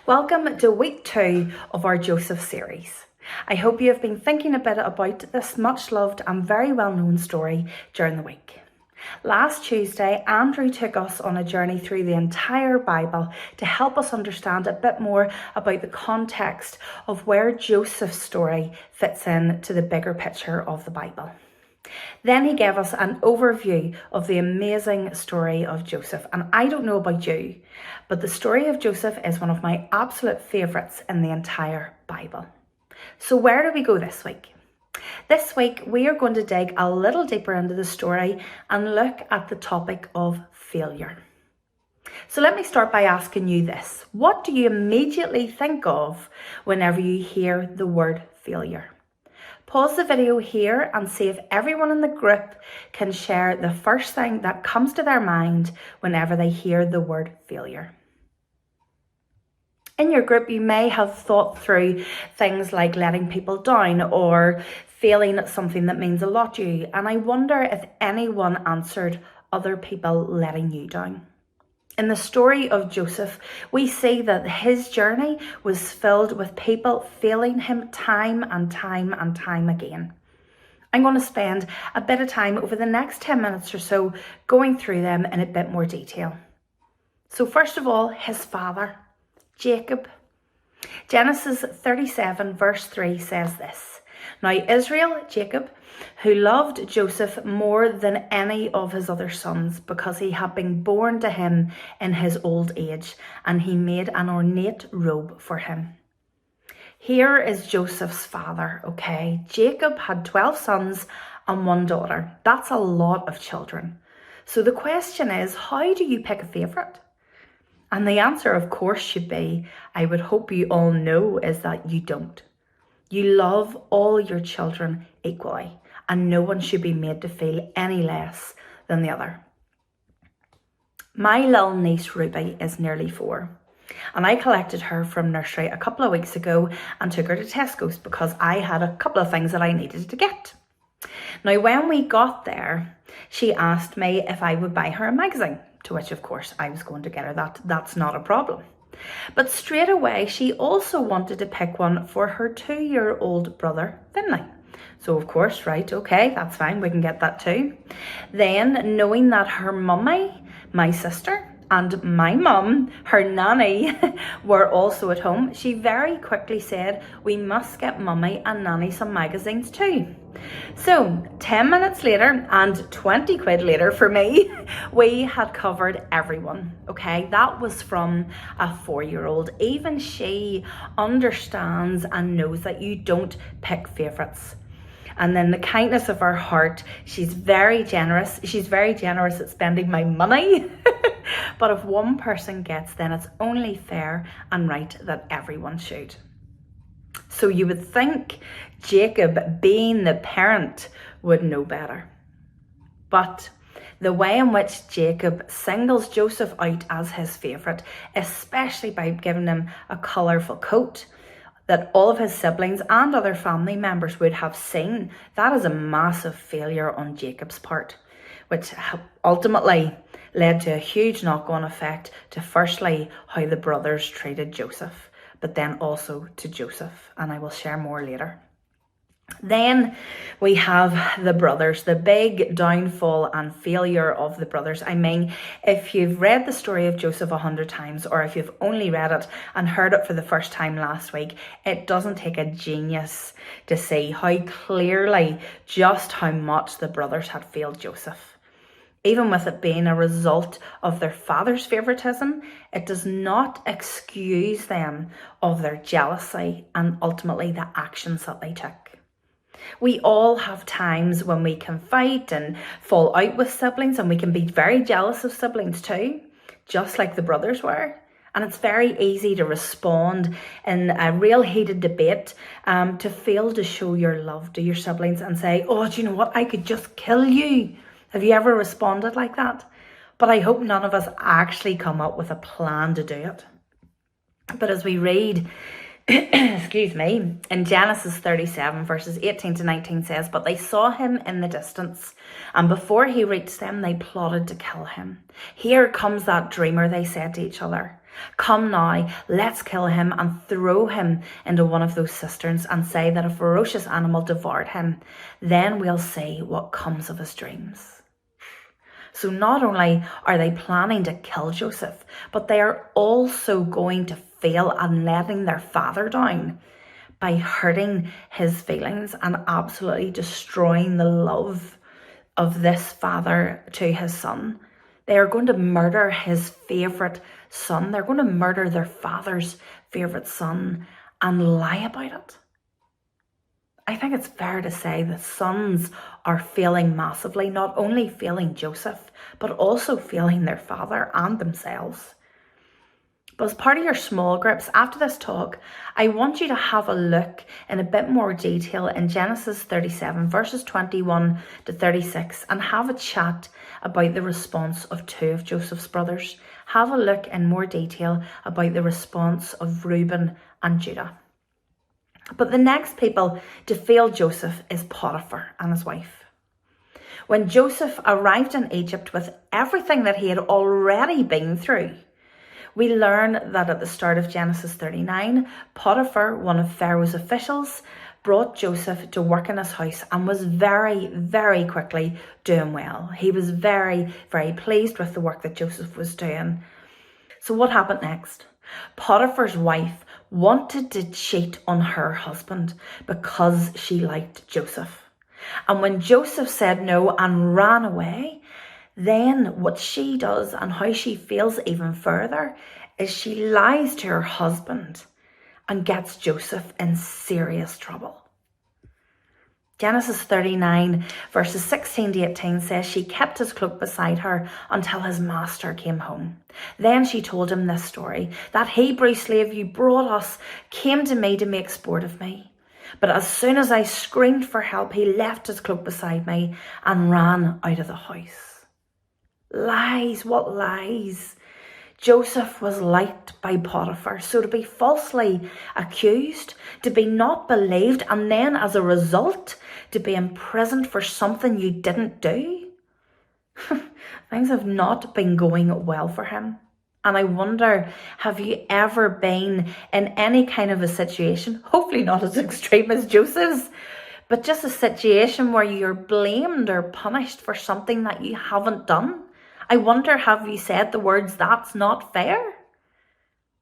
Welcome to week 2 of our Joseph series. I hope you have been thinking a bit about this much loved and very well known story during the week. Last Tuesday, Andrew took us on a journey through the entire Bible to help us understand a bit more about the context of where Joseph's story fits in to the bigger picture of the Bible. Then he gave us an overview of the amazing story of Joseph. And I don't know about you, but the story of Joseph is one of my absolute favourites in the entire Bible. So where do we go this week? This week, we are going to dig a little deeper into the story and look at the topic of failure. So let me start by asking you this. What do you immediately think of whenever you hear the word failure? Pause the video here and see if everyone in the group can share the first thing that comes to their mind whenever they hear the word failure. In your group, you may have thought through things like letting people down or failing at something that means a lot to you. And I wonder if anyone answered other people letting you down. In the story of Joseph, we see that his journey was filled with people failing him time and time again. I'm going to spend a bit of time over the next 10 minutes or so going through them in a bit more detail. So first of all, his father, Jacob. Genesis 37 verse 3 says this. Now Israel, Jacob, who loved Joseph more than any of his other sons because he had been born to him in his old age, and he made an ornate robe for him. Here is Joseph's father, okay? Jacob had 12 sons and 1 daughter. That's a lot of children. So the question is, how do you pick a favourite? And the answer, of course, should be, I would hope you all know, is that you don't. You love all your children equally, and no one should be made to feel any less than the other. My little niece Ruby is nearly 4, and I collected her from nursery a couple of weeks ago and took her to Tesco's because I had a couple of things that I needed to get. Now, when we got there, she asked me if I would buy her a magazine, to which, of course, I was going to get her that. That's not a problem. But straight away, she also wanted to pick one for her 2-year-old brother, Finlay. So, of course, right, okay, that's fine, we can get that too. Then, knowing that her mummy, my sister, and my mum, her nanny, were also at home, she very quickly said, we must get mummy and nanny some magazines too. So 10 minutes later and 20 quid later for me, we had covered everyone, okay? That was from a 4-year-old. Even she understands and knows that you don't pick favourites. And then the kindness of her heart, she's very generous. She's very generous at spending my money. But if one person gets, then it's only fair and right that everyone should. So you would think Jacob, being the parent, would know better. But the way in which Jacob singles Joseph out as his favourite, especially by giving him a colourful coat that all of his siblings and other family members would have seen, that is a massive failure on Jacob's part, which ultimately led to a huge knock-on effect to firstly how the brothers treated Joseph, but then also to Joseph, and I will share more later. Then we have the brothers, the big downfall and failure of the brothers. I mean, if you've read the story of Joseph 100 times, or if you've only read it and heard it for the first time last week, it doesn't take a genius to see how clearly just how much the brothers had failed Joseph. Even with it being a result of their father's favoritism, it does not excuse them of their jealousy and ultimately the actions that they took. We all have times when we can fight and fall out with siblings, and we can be very jealous of siblings too, just like the brothers were. And it's very easy to respond in a real heated debate to fail to show your love to your siblings and say, oh, do you know what, I could just kill you. Have you ever responded like that? But I hope none of us actually come up with a plan to do it. But as we read, excuse me, in Genesis 37 verses 18 to 19 says, but they saw him in the distance, and before he reached them, they plotted to kill him. Here comes that dreamer, they said to each other. Come now, let's kill him and throw him into one of those cisterns and say that a ferocious animal devoured him. Then we'll see what comes of his dreams. So not only are they planning to kill Joseph, but they are also going to fail and letting their father down by hurting his feelings and absolutely destroying the love of this father to his son. They are going to murder his favourite son. They're going to murder their father's favourite son and lie about it. I think it's fair to say that sons are failing massively, not only failing Joseph, but also failing their father and themselves. But as part of your small groups, after this talk, I want you to have a look in a bit more detail in Genesis 37, verses 21 to 36, and have a chat about the response of two of Joseph's brothers. Have a look in more detail about the response of Reuben and Judah. But the next people to fail Joseph is Potiphar and his wife. When Joseph arrived in Egypt with everything that he had already been through, we learn that at the start of Genesis 39, Potiphar, one of Pharaoh's officials, brought Joseph to work in his house and was very, very quickly doing well. He was very, very pleased with the work that Joseph was doing. So what happened next? Potiphar's wife wanted to cheat on her husband because she liked Joseph. And when Joseph said no and ran away, then what she does and how she feels even further is she lies to her husband and gets Joseph in serious trouble. Genesis 39 verses 16 to 18 says she kept his cloak beside her until his master came home. Then she told him this story: that Hebrew slave you brought us came to me to make sport of me. But as soon as I screamed for help, he left his cloak beside me and ran out of the house. Lies, what lies? Joseph was liked by Potiphar, so to be falsely accused, to be not believed, and then as a result, to be imprisoned for something you didn't do? Things have not been going well for him. And I wonder, have you ever been in any kind of a situation, hopefully not as extreme as Joseph's, but just a situation where you're blamed or punished for something that you haven't done? I wonder, have you said the words, "That's not fair"?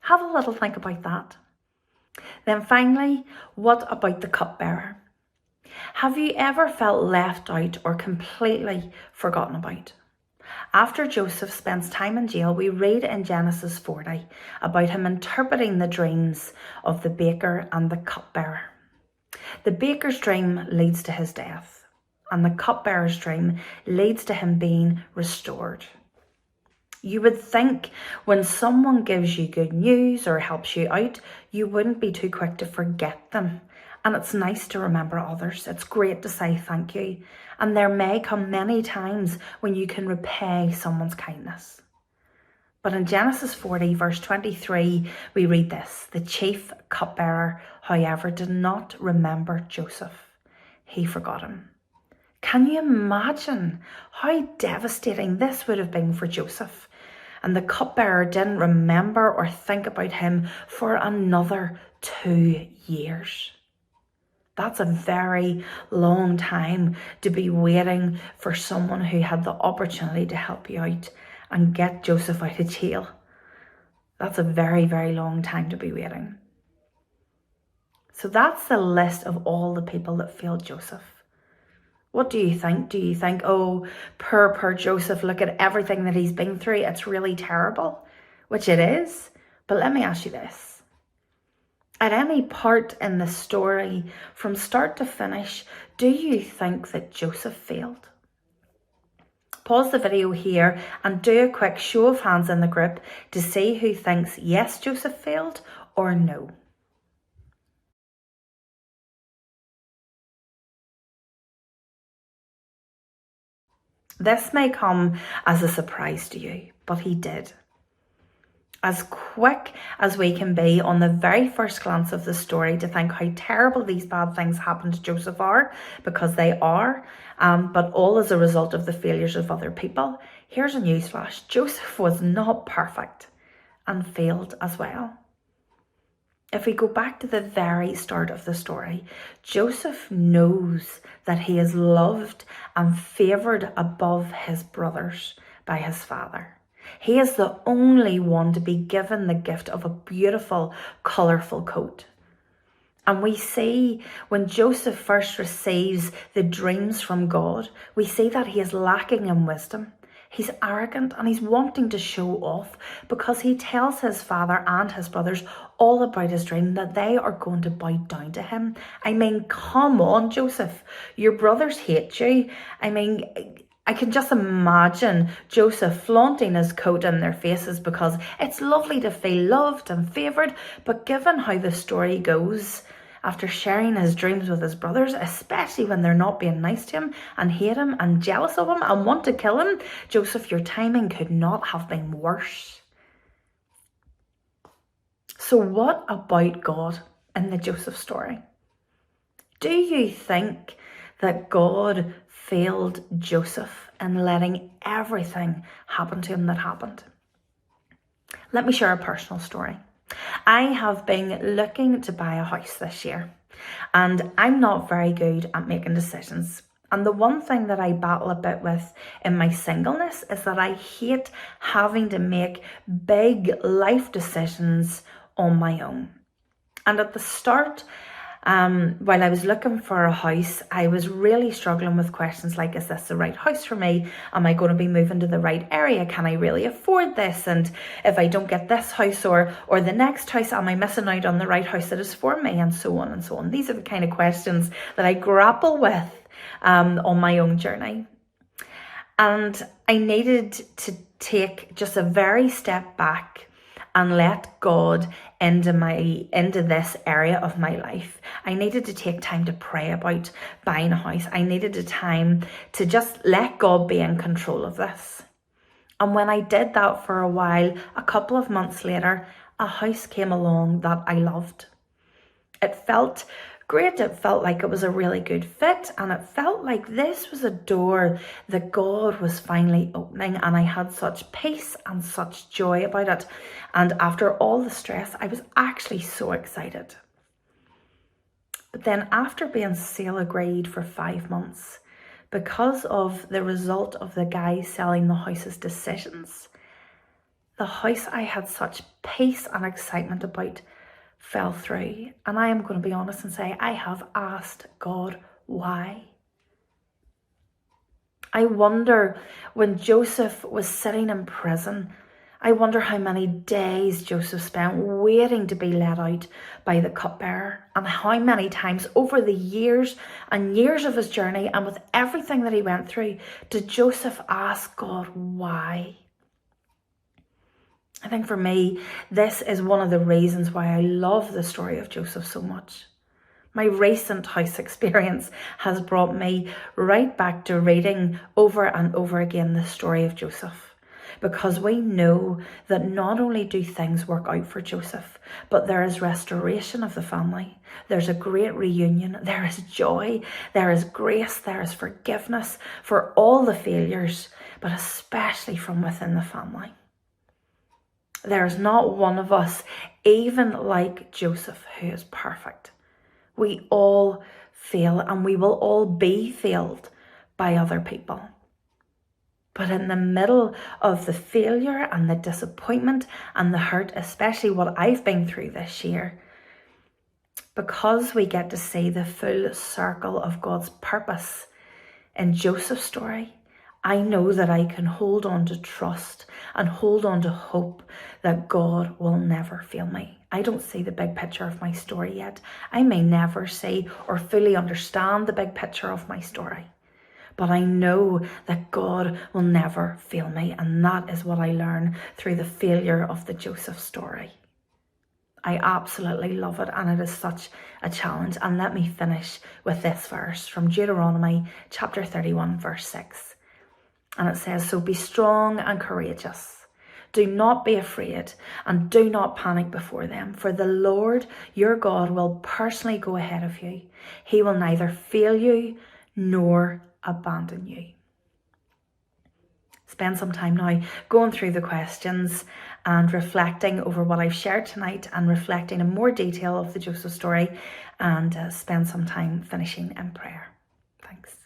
Have a little think about that. Then finally, what about the cupbearer? Have you ever felt left out or completely forgotten about? After Joseph spends time in jail, we read in Genesis 40 about him interpreting the dreams of the baker and the cupbearer. The baker's dream leads to his death, and the cupbearer's dream leads to him being restored. You would think when someone gives you good news or helps you out, you wouldn't be too quick to forget them. And it's nice to remember others. It's great to say thank you. And there may come many times when you can repay someone's kindness. But in Genesis 40, verse 23, we read this: the chief cupbearer, however, did not remember Joseph. He forgot him. Can you imagine how devastating this would have been for Joseph? And the cupbearer didn't remember or think about him for another 2 years. That's a very long time to be waiting for someone who had the opportunity to help you out and get Joseph out of jail. That's a very, very long time to be waiting. So that's the list of all the people that failed Joseph. What do you think? Do you think, oh, poor Joseph, look at everything that he's been through, it's really terrible? Which it is. But let me ask you this. At any part in the story, from start to finish, do you think that Joseph failed? Pause the video here and do a quick show of hands in the group to see who thinks yes, Joseph failed, or no. This may come as a surprise to you, but he did. As quick as we can be on the very first glance of the story to think how terrible these bad things happened to Joseph are, because they are, but all as a result of the failures of other people. Here's a newsflash: Joseph was not perfect, and failed as well. If we go back to the very start of the story, Joseph knows that he is loved and favoured above his brothers by his father. He is the only one to be given the gift of a beautiful, colourful coat. And we see when Joseph first receives the dreams from God, we see that he is lacking in wisdom. He's arrogant and he's wanting to show off because he tells his father and his brothers all about his dream, that they are going to bow down to him. I mean, come on, Joseph. Your brothers hate you. I mean, I can just imagine Joseph flaunting his coat in their faces because it's lovely to feel loved and favoured. But given how the story goes, after sharing his dreams with his brothers, especially when they're not being nice to him and hate him and jealous of him and want to kill him, Joseph, your timing could not have been worse. So what about God in the Joseph story? Do you think that God failed Joseph in letting everything happen to him that happened? Let me share a personal story. I have been looking to buy a house this year, and I'm not very good at making decisions. And the one thing that I battle a bit with in my singleness is that I hate having to make big life decisions on my own. And at the start, while I was looking for a house, I was really struggling with questions like, is this the right house for me? Am I going to be moving to the right area? Can I really afford this? And if I don't get this house or the next house, am I missing out on the right house that is for me? And so on and so on. These are the kind of questions that I grapple with on my own journey. And I needed to take just a very step back and let God into this area of my life. I needed to take time to pray about buying a house. I needed a time to just let God be in control of this. And when I did that for a while, a couple of months later, a house came along that I loved. It felt great. It felt like it was a really good fit, and it felt like this was a door that God was finally opening, and I had such peace and such joy about it. And after all the stress, I was actually so excited. But then after being sale agreed for 5 months, because of the result of the guy selling the house's decisions, the house I had such peace and excitement about fell through. And I am going to be honest and say, I have asked God why. I wonder, when Joseph was sitting in prison, I wonder how many days Joseph spent waiting to be let out by the cupbearer, and how many times over the years and years of his journey and with everything that he went through, did Joseph ask God why? I think for me, this is one of the reasons why I love the story of Joseph so much. My recent house experience has brought me right back to reading over and over again the story of Joseph, because we know that not only do things work out for Joseph, but there is restoration of the family. There's a great reunion. There is joy. There is grace. There is forgiveness for all the failures, but especially from within the family. There's not one of us, even like Joseph, who is perfect. We all fail, and we will all be failed by other people. But in the middle of the failure and the disappointment and the hurt, especially what I've been through this year, because we get to see the full circle of God's purpose in Joseph's story, I know that I can hold on to trust and hold on to hope that God will never fail me. I don't see the big picture of my story yet. I may never see or fully understand the big picture of my story, but I know that God will never fail me, and that is what I learn through the failure of the Joseph story. I absolutely love it, and it is such a challenge. And let me finish with this verse from Deuteronomy chapter 31, verse 6. And it says, "So be strong and courageous. Do not be afraid and do not panic before them, for the Lord your God will personally go ahead of you. He will neither fail you nor abandon you." spend some time now going through the questions and reflecting over what I've shared tonight and reflecting in more detail of the Joseph story, and spend some time finishing in prayer. Thanks.